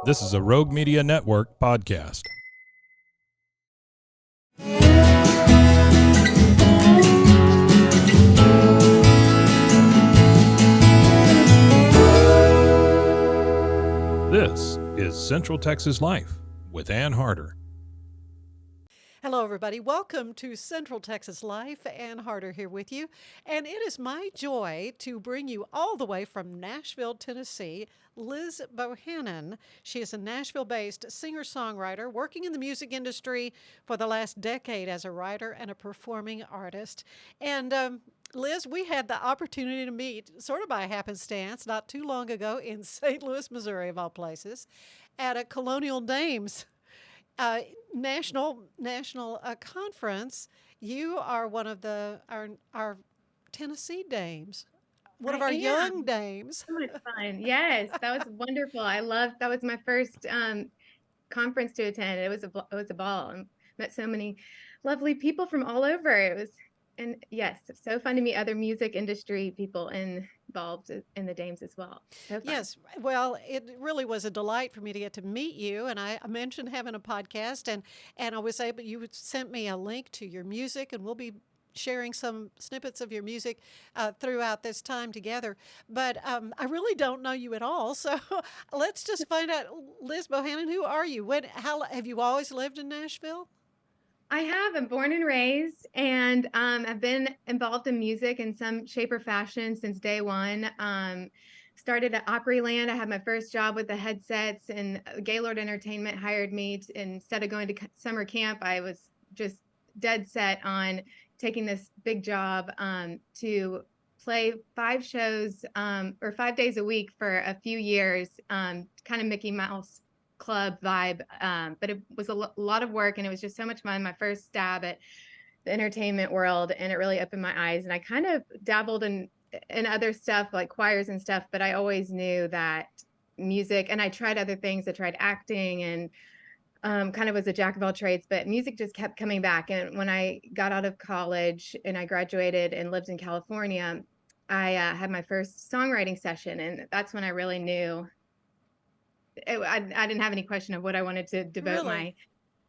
This is a Rogue Media Network podcast. This is Central Texas Life with Ann Harder. Hello, everybody. Welcome to Central Texas Life. Ann Harder here with you. And it is my joy to bring you all the way from Nashville, Tennessee, Liz Bohannan. She is a Nashville-based singer-songwriter working in the music industry for the last decade as a writer and a performing artist. And Liz, we had the opportunity to meet sort of by happenstance not too long ago in St. Louis, Missouri, of all places, at a Colonial Dames uh, national conference. You are one of our Tennessee dames, one of I our young am. dames. So much fun. Yes, that was wonderful. I loved that was my first conference to attend. It was a ball and met so many lovely people from all over. And yes, so fun to meet other music industry people involved in the Dames as well. So fun. Yes, well, it really was a delight for me to get to meet you. And I mentioned having a podcast, and I was able. You sent me a link to your music, and we'll be sharing some snippets of your music throughout this time together. But I really don't know you at all, so let's just find out. Liz Bohannon, who are you? How have you always lived in Nashville? I have. I'm born and raised, and I've been involved in music in some shape or fashion since day one. Started at Opryland. I had my first job with the headsets, and Gaylord Entertainment hired me. Instead of going to summer camp, I was just dead set on taking this big job to play 5 shows or 5 days a week for a few years, kind of Mickey Mouse club vibe, but it was a lot of work, and it was just so much fun. My first stab at the entertainment world, and it really opened my eyes. And I kind of dabbled in other stuff like choirs and stuff, but I always knew that music, and I tried other things. I tried acting and kind of was a jack of all trades, but music just kept coming back. And when I got out of college and I graduated and lived in California, I had my first songwriting session, and that's when I really knew I didn't have any question of what I wanted to devote my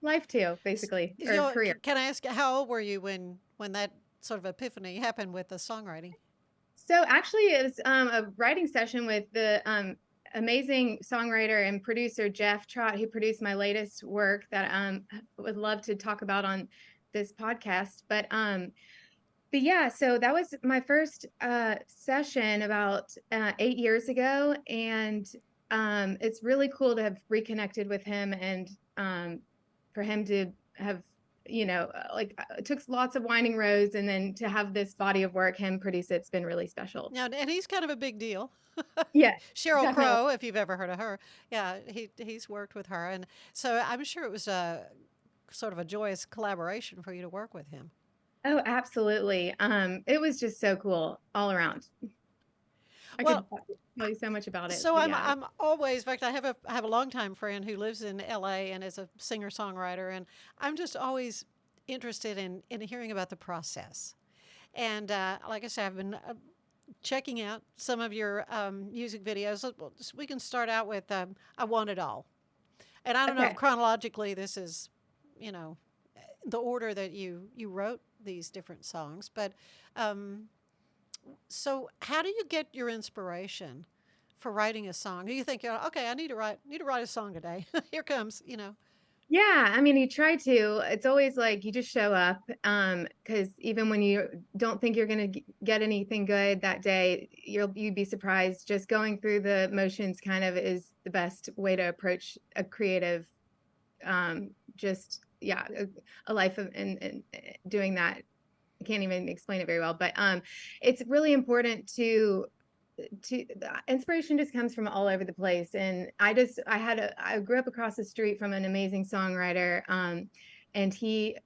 life to, basically, or career. Can I ask, how old were you when that sort of epiphany happened with the songwriting? So actually, it was a writing session with the amazing songwriter and producer Jeff Trott, who produced my latest work that I would love to talk about on this podcast. But yeah, so that was my first session about 8 years ago, and it's really cool to have reconnected with him, and for him to have, it took lots of winding roads, and then to have this body of work, him produce it's been really special. Yeah, and he's kind of a big deal. Yeah, Cheryl definitely. Crow, if you've ever heard of her. Yeah, he's worked with her, and so I'm sure it was a sort of a joyous collaboration for you to work with him. Oh, absolutely. It was just so cool all around. I Well, could tell you so much about it. so But I'm yeah. I'm always, in fact, I have a longtime friend who lives in L.A. and is a singer songwriter, and I'm just always interested in hearing about the process. And like I said, I've been checking out some of your music videos. We can start out with "I Want It All," and I don't know if Okay. chronologically this is, you know, the order that you wrote these different songs, but um, so how do you get your inspiration for writing a song? Do you think, okay, I need to write a song today? Here comes, Yeah, I mean, you try to. It's always like you just show up, because even when you don't think you're going to get anything good that day, you'd be surprised. Just going through the motions kind of is the best way to approach a creative, just yeah, a life of and doing that. I can't even explain it very well, but it's really important to the inspiration just comes from all over the place. And I grew up across the street from an amazing songwriter, and he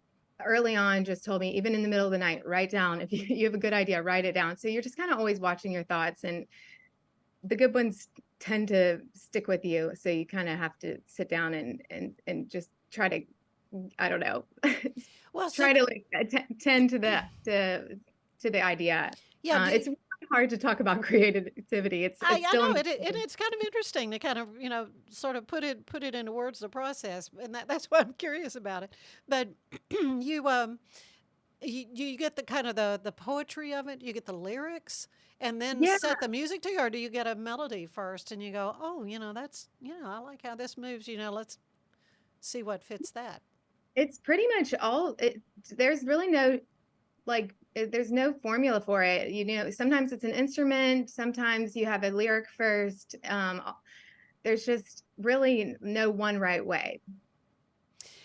early on just told me, even in the middle of the night, write down, if you have a good idea, write it down. So you're just kind of always watching your thoughts, and the good ones tend to stick with you, so you kind of have to sit down and just try to, I don't know, well, so try to like tend to the idea. yeah, It's hard to talk about creativity. It's I still know in it, and it's kind of interesting to kind of sort of put it into words the process, and that's why I'm curious about it. But you you get the kind of the poetry of it, you get the lyrics, and then yeah, set the music to you, or do you get a melody first and you go, oh, that's I like how this moves, let's see what fits that. it's pretty much all there's really no there's no formula for it. Sometimes it's an instrument, sometimes you have a lyric first. There's just really no one right way.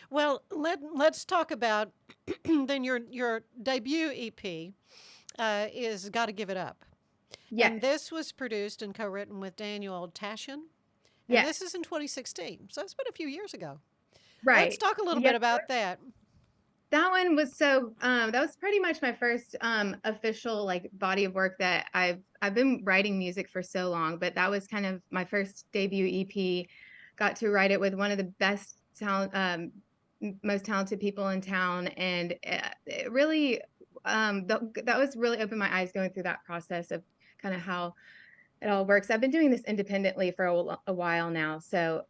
Well, let's talk about then your debut EP is "Got to Give It Up," and Yes, this was produced and co-written with Daniel Tashin, and yes, this is in 2016, so it's been a few years ago. Let's right. talk a little Yeah, bit about that. that one was that was pretty much my first official like body of work that I've been writing music for so long, but that was kind of my first debut EP. Got to write it with one of the best talent most talented people in town, and it really that was really opened my eyes going through that process of kind of how it all works. I've been doing this independently for a while now, so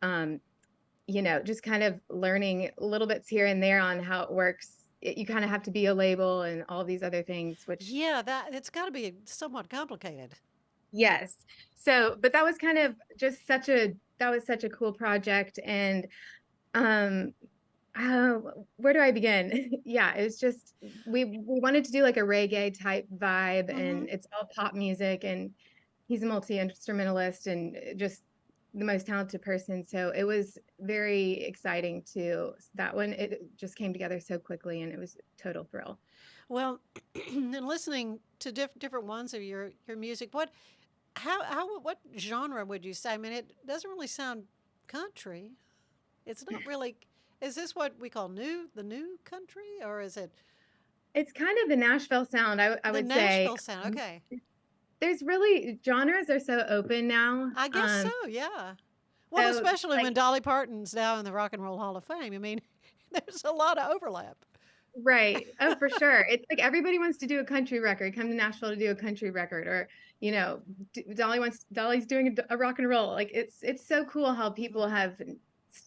just kind of learning little bits here and there on how it works. You kind of have to be a label and all these other things, which Yeah, that it's got to be somewhat complicated. yes. So, but that was kind of just that was such a cool project. And um, where do I begin? Yeah, it was just we wanted to do like a reggae type vibe, Mm-hmm. and it's all pop music, and he's a multi-instrumentalist and just the most talented person. So it was very exciting to that one. It just came together so quickly, and it was a total thrill. Well, and listening to different ones of your music, what genre would you say? I mean, it doesn't really sound country. It's not really. Is this what we call the new country, or is it It's kind of the Nashville sound, I the would say. Nashville sound? Okay, There's really genres are so open now. I guess so. Yeah. Well, So especially like when Dolly Parton's now in the Rock and Roll Hall of Fame. I mean, there's a lot of overlap. right. Oh, for sure. It's like everybody wants to do a country record, come to Nashville to do a country record, or Dolly's doing a rock and roll. Like it's so cool how people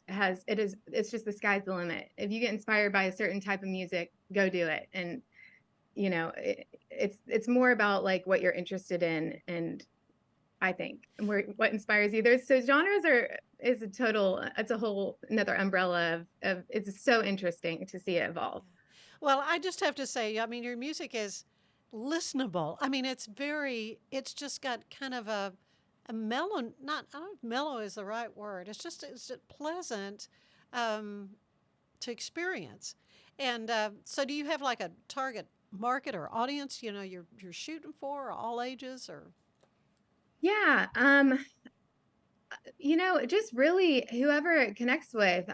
it's just the sky's the limit. If you get inspired by a certain type of music, go do it. And it's more about like what you're interested in, and I think what inspires you. There's so genres are is a total it's a whole another umbrella of it's so interesting to see it evolve. Well, I just have to say, I mean, your music is listenable. I mean, it's just got kind of a mellow, not, I don't know if mellow is the right word. It's just pleasant to experience. And so do you have like a target market or audience, you're shooting for, or all ages, or? Yeah, just really whoever it connects with.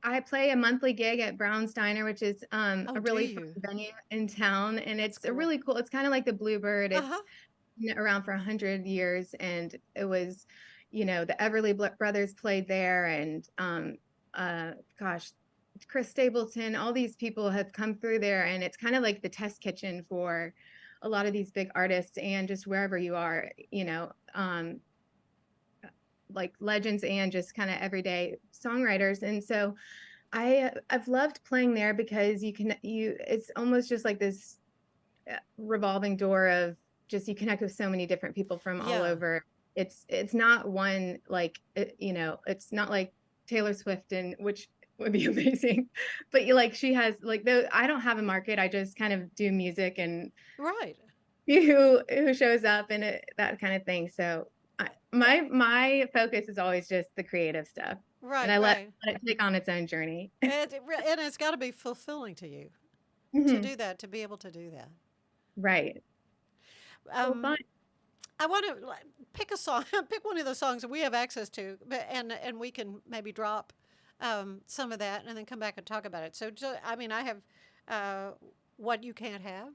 I play a monthly gig at Brown's Diner, which is Oh, a do really fun you? venue in town, and That's it's a cool. really cool. It's kind of like the Bluebird. Uh-huh. It's been around for 100 years, and it was, the Everly Brothers played there, and uh, gosh, Chris Stapleton. All these people have come through there, and it's kind of like the test kitchen for a lot of these big artists, and just wherever you are, like legends and just kind of everyday songwriters. And so I've loved playing there because it's almost just like this revolving door of just you connect with so many different people from all Yeah. over. It's not one like it's not like Taylor Swift, and which would be amazing, but she has like I don't have a market. I just kind of do music and Right. see who shows up and that kind of thing. So my focus is always just the creative stuff, and Right, I right. let it take on its own journey. And it's got to be fulfilling to you to Mhm. do that, to be able to do that. Right. So Um, fun. I want to pick a song, pick one of those songs that we have access to, and we can maybe drop some of that and then come back and talk about it. So, I mean, I have uh, What You Can't Have.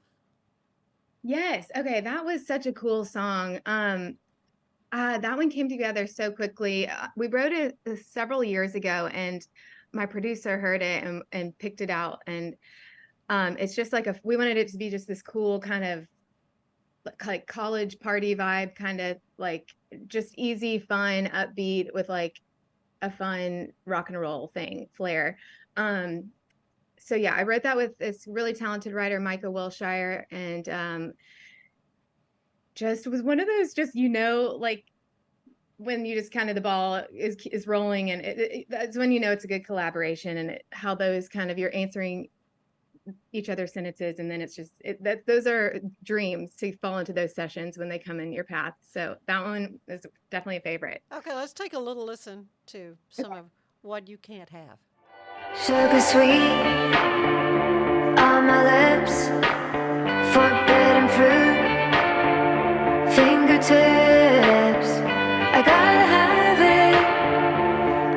Yes. Okay. That was such a cool song. That one came together so quickly. We wrote it several years ago, and my producer heard it and picked it out. And it's just like we wanted it to be just this cool kind of like college party vibe, kind of like just easy, fun, upbeat with like a fun rock and roll thing, flair. So yeah, I wrote that with this really talented writer, Micah Wilshire, and just was one of those, just, like when you just kind of, the ball is rolling, and that's when it's a good collaboration, and how those kind of, you're answering each other's sentences, and then it's just those are dreams to fall into those sessions when they come in your path. So that one is definitely a favorite. Okay, let's take a little listen to some of What You Can't Have. Sugar sweet on my lips, forbidden fruit, fingertips. I gotta have it,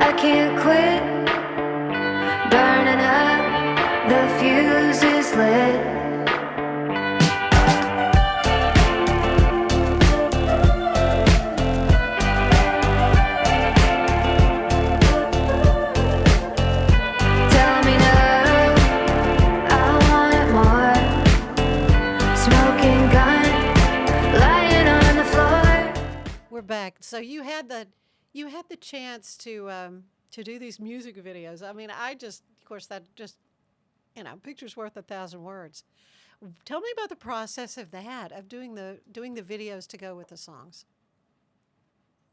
I can't quit. Burning up, the fuse is lit. Back. So you had the chance to do these music videos. I mean, of course, that just, picture's worth 1,000 words. Tell me about the process of that, of doing the videos to go with the songs.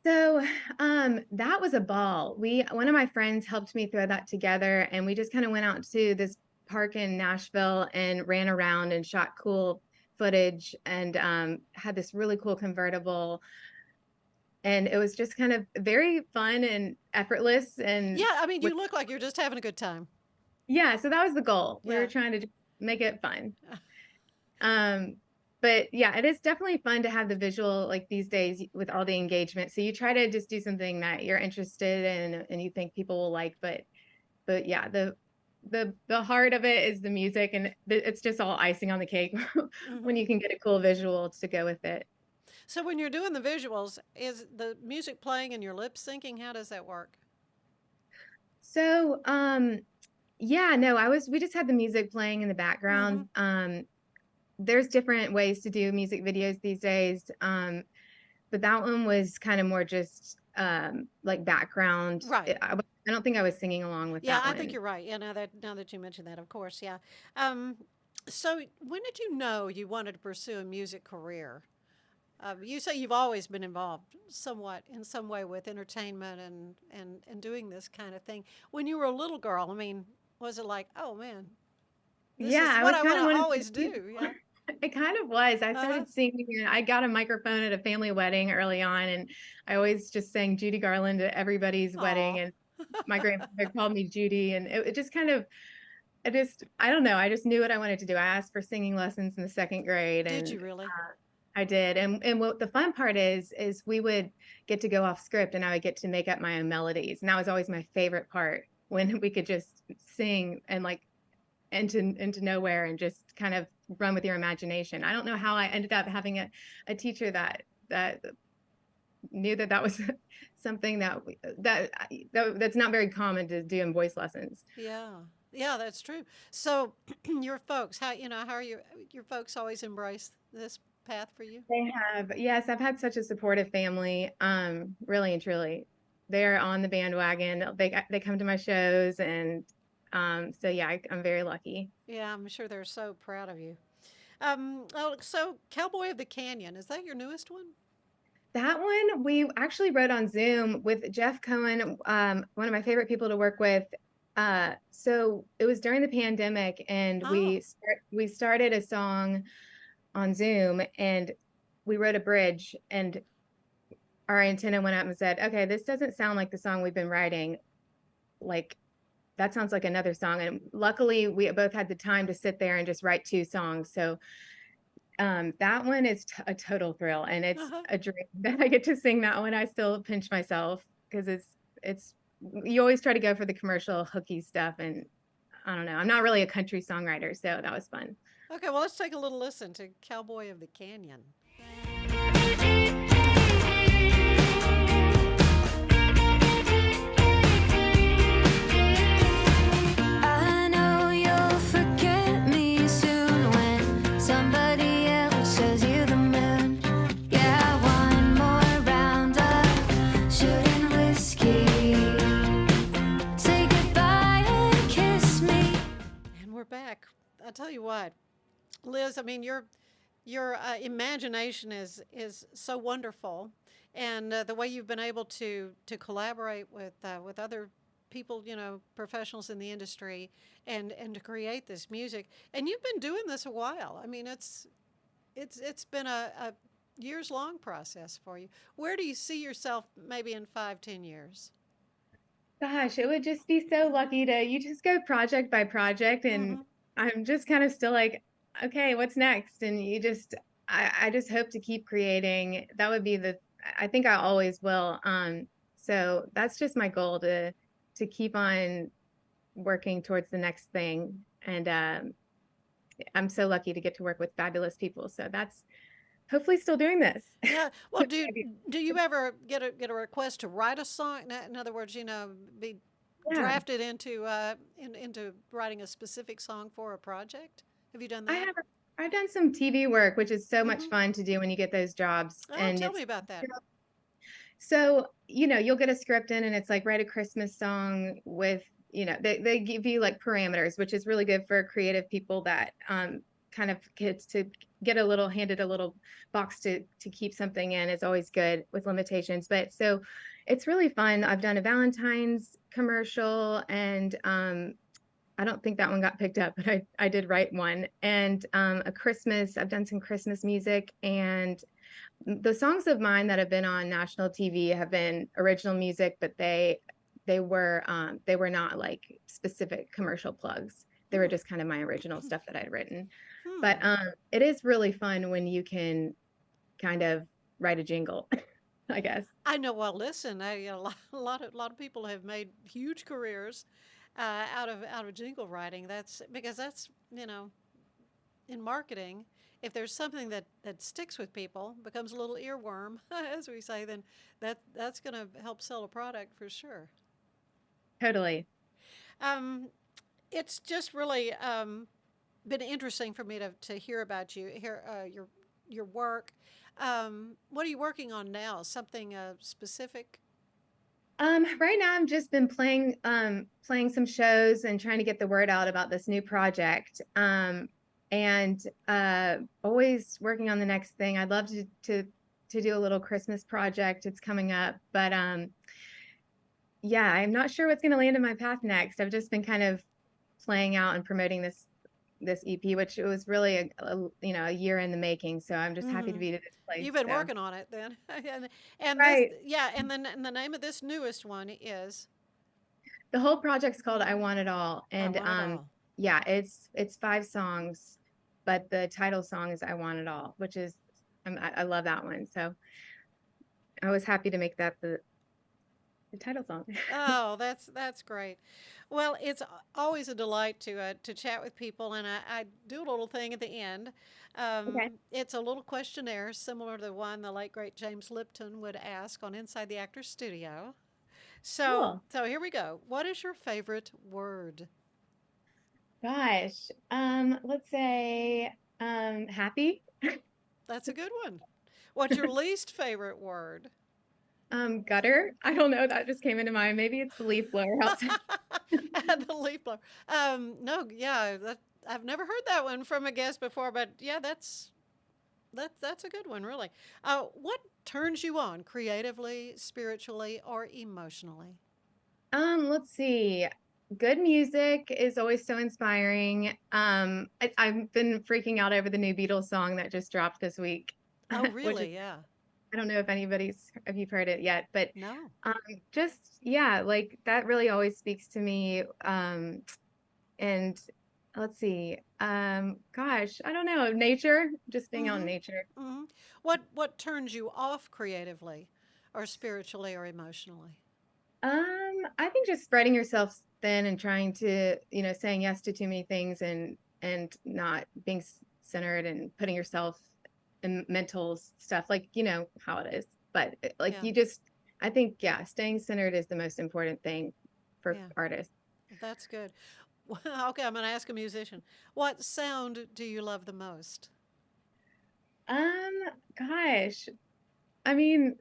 So that was a ball. One of my friends helped me throw that together, and we just kind of went out to this park in Nashville and ran around and shot cool footage, and had this really cool convertible. And it was just kind of very fun and effortless. And yeah, I mean, you look like you're just having a good time. Yeah, so that was the goal. Yeah. We were trying to just make it fun. But yeah, it is definitely fun to have the visual, like these days with all the engagement. So you try to just do something that you're interested in and you think people will like. But yeah, the heart of it is the music, and it's just all icing on the cake when you can get a cool visual to go with it. So when you're doing the visuals, is the music playing and you're lip syncing? How does that work? So, yeah, no, we just had the music playing in the background. There's different ways to do music videos these days. But that one was kind of more just like background. Right. I don't think I was singing along with that one. Yeah, I think you're right. Yeah, now that you mentioned that, of course, yeah. So when did you know you wanted to pursue a music career? You say you've always been involved somewhat in some way with entertainment and doing this kind of thing. When you were a little girl, I mean, was it like, oh man, this is what I want to always do? Yeah. It kind of was. I started singing, and I got a microphone at a family wedding early on, and I always just sang Judy Garland at everybody's wedding, and my grandfather called me Judy, and it just kind of, I don't know, I just knew what I wanted to do. I asked for singing lessons in the 2nd grade. Did you really? I did. And what the fun part is we would get to go off script, and I would get to make up my own melodies. And that was always my favorite part, when we could just sing and like into nowhere and just kind of run with your imagination. I don't know how I ended up having a teacher that knew that was something that's not very common to do in voice lessons. Yeah, that's true. So your folks, how are your folks always embrace this path for you? They have. Yes, I've had such a supportive family. Really and truly, they're on the bandwagon. They come to my shows, and so yeah, I'm very lucky. Yeah, I'm sure they're so proud of you. So Cowboy of the Canyon, is that your newest one? That one we actually wrote on Zoom with Jeff Cohen, one of my favorite people to work with. So it was during the pandemic, and we started a song on Zoom, and we wrote a bridge, and our antenna went up and said, okay, this doesn't sound like the song we've been writing. Like, that sounds like another song. And luckily we both had the time to sit there and just write 2 songs. So that one is a total thrill, and it's a dream that I get to sing that one. I still pinch myself, because it's you always try to go for the commercial hooky stuff, and I don't know, I'm not really a country songwriter, so that was fun. Okay, well, let's take a little listen to Cowboy of the Canyon. I know you'll forget me soon when somebody else shows you the mirror. Liz, I mean, your imagination is so wonderful, and the way you've been able to collaborate with other people, professionals in the industry, and to create this music. And you've been doing this a while. I mean, it's been a years long process for you. Where do you see yourself maybe in 5, 10 years? Gosh, it would just be so lucky to you just go project by project, and Mm-hmm. I'm just kind of still like, okay, what's next? And I just hope to keep creating. That would be I think I always will. So that's just my goal to keep on working towards the next thing. And I'm so lucky to get to work with fabulous people. So that's hopefully still doing this. Yeah. Well, do you ever get a request to write a song? In other words, be Yeah, drafted into writing a specific song for a project? Have you done I that? have. I've done some TV work, which is so much Mm-hmm. fun to do when you get those jobs, Oh, and tell it's me about that. so, you'll get a script in and it's like write a Christmas song with, they give you like parameters, which is really good for creative people that kind of gets to get handed a little box to keep something in is always good with limitations. But so it's really fun. I've done a Valentine's commercial, and I don't think that one got picked up, but I did write one. And I've done some Christmas music, and the songs of mine that have been on national TV have been original music, but they were not like specific commercial plugs. They were Hmm. just kind of my original stuff that I'd written. But Hmm. it is really fun when you can kind of write a jingle, I guess. I know. Well, listen, a lot of people have made huge careers out of jingle writing. That's because that's in marketing. If there's something that sticks with people, becomes a little earworm, as we say, then that's going to help sell a product for sure. Totally. Um, it's just really been interesting for me to hear about you, hear your work. What are you working on now? Something specific? Right now I've just been playing some shows and trying to get the word out about this new project. And always working on the next thing. I'd love to do a little Christmas project. It's coming up, but yeah, I'm not sure what's going to land in my path next. I've just been kind of playing out and promoting this EP, which it was really a year in the making. So I'm just happy to Mm-hmm. be to this place. You've been So working on it then, and this, right, yeah, and the name of this newest one is the whole project's called I Want It All, "I and Want It All." yeah, it's 5 songs, but the title song is I Want It All, which is I love that one. So I was happy to make that the title song. Oh, that's great. Well, it's always a delight to chat with people, and I do a little thing at the end. Okay, It's a little questionnaire similar to the one the late great James Lipton would ask on Inside the Actor's Studio. So cool. so here we go. What is your favorite word? Gosh, let's say happy. That's a good one. What's your least favorite word? Gutter. I don't know. That just came into mind. Maybe it's the leaf blower outside. The leaf blower. No, yeah, I've never heard that one from a guest before, but yeah, that's a good one, really. What turns you on creatively, spiritually, or emotionally? Let's see. Good music is always so inspiring. I've been freaking out over the new Beatles song that just dropped this week, Oh, which is really? Yeah. I don't know if you've heard it yet, but No. um, just yeah, like that really always speaks to me. And let's see. Gosh, I don't know. Nature, just being on Mm-hmm. nature. Mm-hmm. What turns you off creatively, or spiritually, or emotionally? I think just spreading yourself thin and trying to, saying yes to too many things and not being centered and putting yourself in mental stuff, like how it is. But like Yeah. I think yeah, staying centered is the most important thing for Yeah. artists. That's good. Okay, I'm going to ask a musician. What sound do you love the most? Um, Gosh, I mean,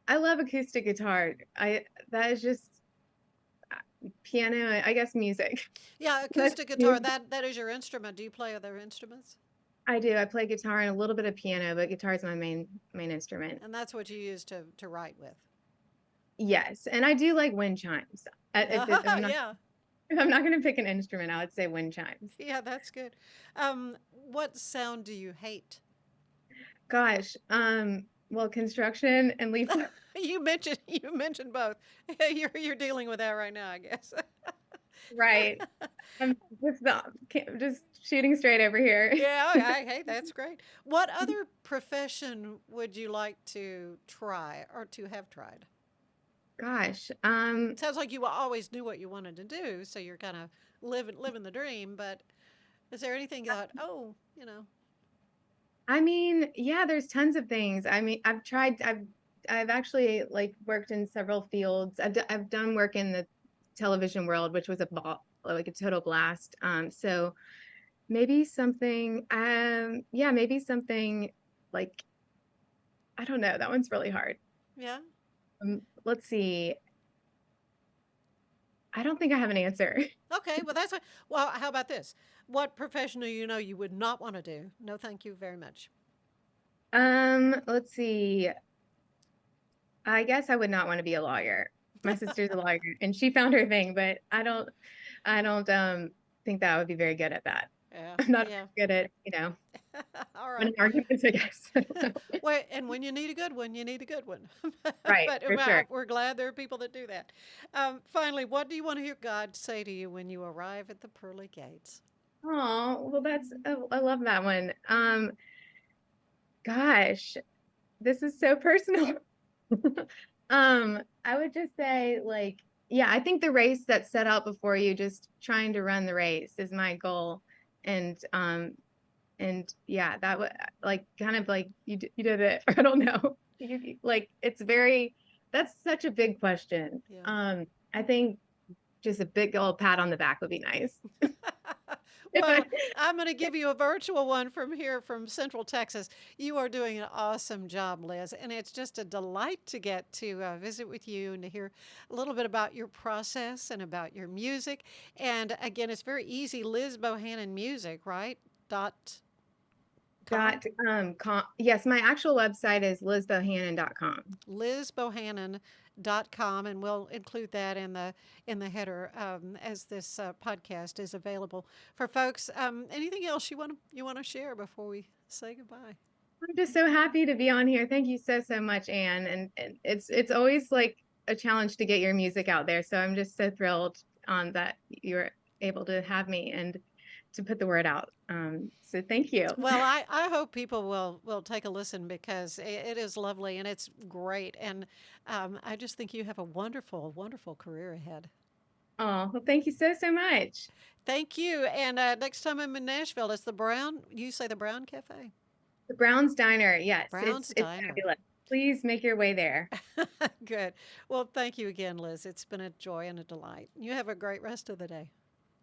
I love acoustic guitar. I That is just piano, I guess music. Yeah, That's acoustic guitar. music. That is your instrument. Do you play other instruments? I do. I play guitar and a little bit of piano, but guitar is my main instrument. And that's what you use to write with. Yes, and I do like wind chimes. If I'm not, Yeah. if I'm not going to pick an instrument, I would say wind chimes. Yeah, that's good. What sound do you hate? Gosh, well, construction and leaf. You mentioned both. You're dealing with that right now, I guess. Right. I'm just shooting straight over here. Yeah, hey, that's great. What other profession would you like to try or to have tried? Gosh, It sounds like you always knew what you wanted to do, so you're kind of living the dream. But is there anything you thought, oh, I mean, yeah, there's tons of things. I mean, I've actually like worked in several fields. I've done work in the television world, which was like a total blast. So maybe something, maybe something like, I don't know. That one's really hard. yeah? Let's see. I don't think I have an answer. Okay, well well. How about this? What profession do you know you would not want to do? No, thank you very much. Let's see. I guess I would not want to be a lawyer. My sister's a lawyer and she found her thing, but I don't think that I would be very good at that. Yeah, I'm not yeah. good at, All right. winning arguments, I guess. I don't know. Well, and when you need a good one, you need a good one. Right, But for sure. we're glad there are people that do that. Finally, what do you want to hear God say to you when you arrive at the pearly gates? Oh, well, I love that one. Gosh, this is so personal. I would just say like, yeah, I think the race that's set out before you, just trying to run the race is my goal. And yeah, that would like kind of like you did it. I don't know. Like that's such a big question. Yeah. I think just a big old pat on the back would be nice. Well, I'm going to give you a virtual one from here from Central Texas. You are doing an awesome job, Liz, and it's just a delight to get to visit with you and to hear a little bit about your process and about your music. And again, it's very easy. Liz Bohannon Music, right? Yes, my actual website is lizbohannon.com. lizbohannon.com, and we'll include that in the header as this podcast is available for folks. Anything else you want to share before we say goodbye? I'm just so happy to be on here. Thank you so much, Anne. And it's always like a challenge to get your music out there. So I'm just so thrilled that you're able to have me and to put the word out. So thank you. Well, I hope people will take a listen because it is lovely and it's great. And I just think you have a wonderful, wonderful career ahead. Oh, well, thank you so much. Thank you. And next time I'm in Nashville, it's you say the Brown Cafe? The Brown's Diner, yes. Brown's Diner. It's fabulous. Please make your way there. Good. Well, thank you again, Liz. It's been a joy and a delight. You have a great rest of the day.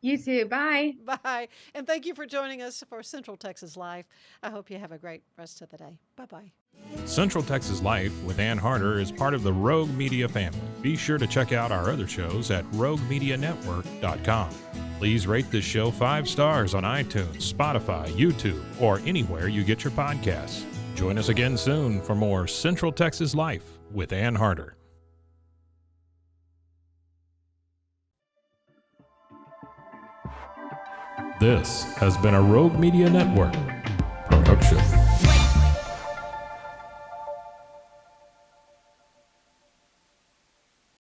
You too. Bye. Bye. And thank you for joining us for Central Texas Life. I hope you have a great rest of the day. Bye-bye. Central Texas Life with Ann Harder is part of the Rogue Media family. Be sure to check out our other shows at roguemedianetwork.com. Please rate this show 5 stars on iTunes, Spotify, YouTube, or anywhere you get your podcasts. Join us again soon for more Central Texas Life with Ann Harder. This has been a Rogue Media Network